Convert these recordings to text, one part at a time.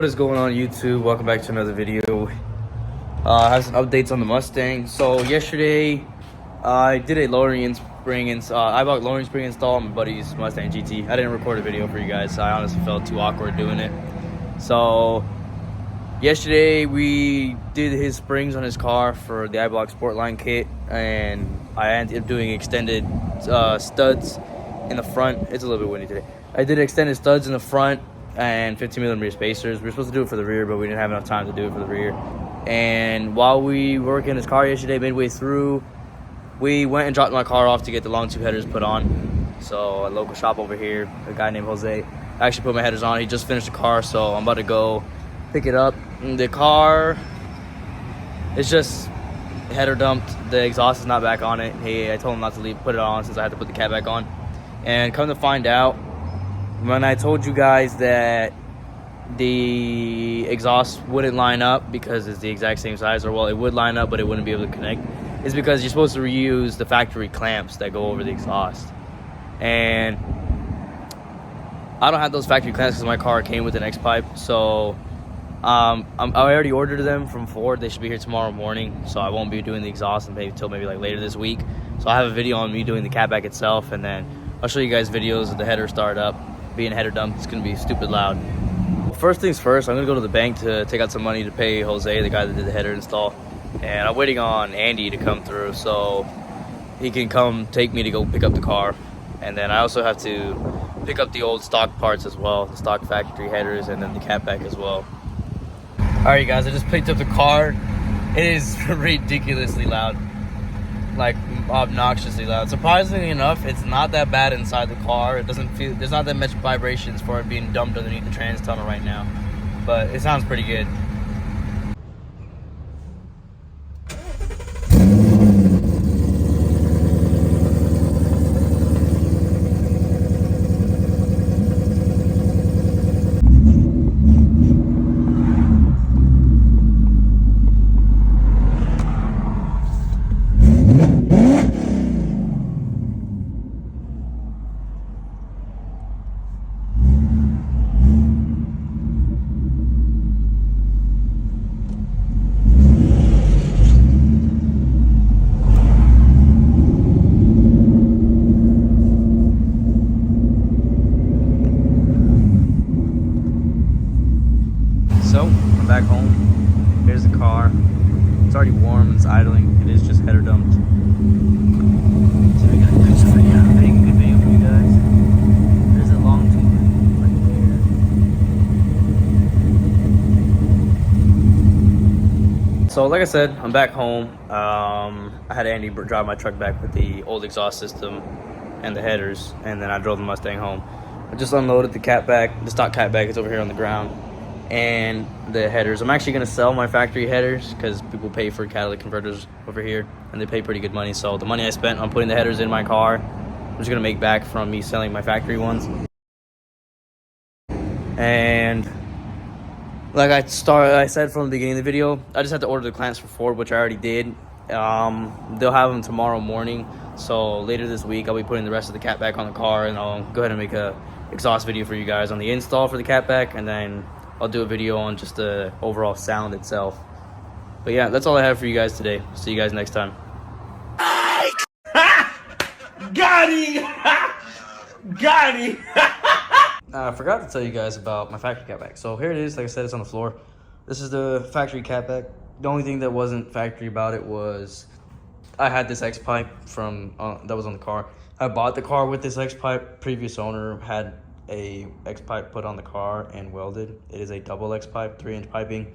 What is going on, YouTube? Welcome back to another video. I have some updates on the Mustang. So yesterday I did a lowering spring I bought lowering spring install on my buddy's Mustang GT. I didn't record a video for you guys. I honestly felt too awkward doing it. So yesterday we did his springs on his car for the iBlock Sportline kit, and I ended up doing extended studs in the front. It's a little bit windy today. I did extended studs in the front and 15mm spacers. We were supposed to do it for the rear, but we didn't have enough time to do it for the rear. And while we were working his car yesterday, midway through, we went and dropped my car off to get the Longtube headers put on. So a local shop over here, a guy named Jose, actually put my headers on. He just finished the car, so I'm about to go pick it up. And the car is just header dumped. The exhaust is not back on it. I told him not to put it on since I had to put the cat back on. And come to find out, when I told you guys that the exhaust wouldn't line up because it's the exact same size, or well, it would line up but it wouldn't be able to connect, it's because you're supposed to reuse the factory clamps that go over the exhaust. And I don't have those factory clamps because my car came with an X-pipe. So I already ordered them from Ford. They should be here tomorrow morning, so I won't be doing the exhaust until maybe like later this week. So I have a video on me doing the catback itself, and then I'll show you guys videos of the header start up. Being header dumped, it's gonna be stupid loud. Well, first things first, I'm gonna go to the bank to take out some money to pay Jose, the guy that did the header install. And I'm waiting on Andy to come through so he can come take me to go pick up the car. And then I also have to pick up the old stock parts as well, the stock factory headers, and then the catback as well. All right, guys, I just picked up the car. It is ridiculously loud, like obnoxiously loud. Surprisingly enough, it's not that bad inside the car. It doesn't feel, there's not that much vibrations for it being dumped underneath the trans tunnel right now, but it sounds pretty good. So, I'm back home. Here's the car. It's already warm, it's idling. It is just header dumped. So we got a good video, making a good video for you guys. There's a Longtube right there. So like I said, I'm back home. I had Andy drive my truck back with the old exhaust system and the headers, and then I drove the Mustang home. I just unloaded the catback, the stock catback. It's over here on the ground. And the headers. I'm actually going to sell my factory headers because people pay for catalytic converters over here and they pay pretty good money. So the money I spent on putting the headers in my car, I'm just going to make back from me selling my factory ones. And like I said from the beginning of the video, I just had to order the clamps for Ford, which I already did. They'll have them tomorrow morning. So later this week, I'll be putting the rest of the catback on the car, and I'll go ahead and make a exhaust video for you guys on the install for the catback, and then I'll do a video on just the overall sound itself. But yeah, that's all I have for you guys today. See you guys next time. Got him! Got him! I forgot to tell you guys about my factory catback. So here it is. Like I said, it's on the floor. This is the factory catback. The only thing that wasn't factory about it was I had this X-pipe from that was on the car. I bought the car with this X-pipe. Previous owner had a X-pipe put on the car and welded. It is a double X-pipe, 3-inch piping.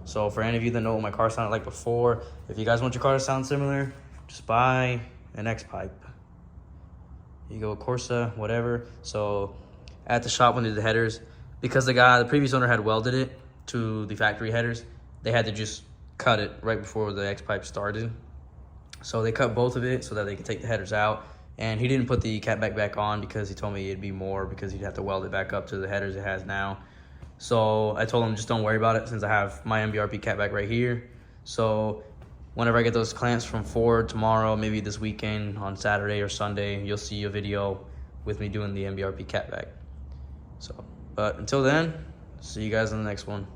So for any of you that know what my car sounded like before, if you guys want your car to sound similar, just buy an X-pipe. You go Corsa, whatever. So at the shop when they did the headers, because the previous owner had welded it to the factory headers, they had to just cut it right before the X-pipe started. So they cut both of it so that they could take the headers out. And he didn't put the catback back on because he told me it'd be more because he'd have to weld it back up to the headers it has now. So I told him just don't worry about it since I have my MBRP catback right here. So whenever I get those clamps from Ford tomorrow, maybe this weekend on Saturday or Sunday, you'll see a video with me doing the MBRP catback. So, but until then, See you guys in the next one.